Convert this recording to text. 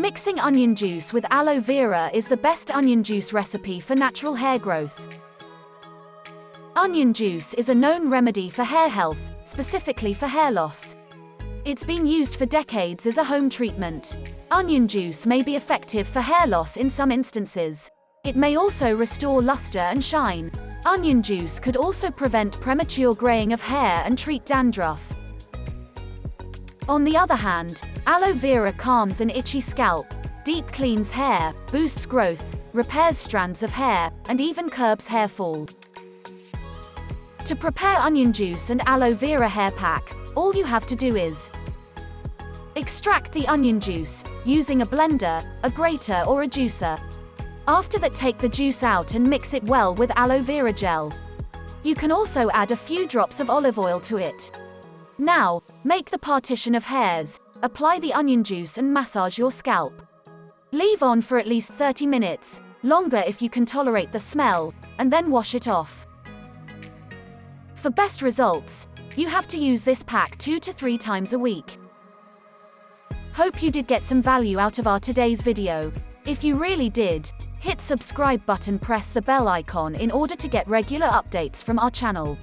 Mixing onion juice with aloe vera is the best onion juice recipe for natural hair growth. Onion juice is a known remedy for hair health, specifically for hair loss. It's been used for decades as a home treatment. Onion juice may be effective for hair loss in some instances. It may also restore luster and shine. Onion juice could also prevent premature graying of hair and treat dandruff. On the other hand, aloe vera calms an itchy scalp, deep cleans hair, boosts growth, repairs strands of hair, and even curbs hair fall. To prepare onion juice and aloe vera hair pack, all you have to do is extract the onion juice, using a blender, a grater or a juicer. After that, take the juice out and mix it well with aloe vera gel. You can also add a few drops of olive oil to it. Now, make the partition of hairs, apply the onion juice and massage your scalp. Leave on for at least 30 minutes, longer if you can tolerate the smell, and then wash it off. For best results, you have to use this pack 2 to 3 times a week. Hope you did get some value out of our today's video. If you really did, hit subscribe button, press the bell icon in order to get regular updates from our channel.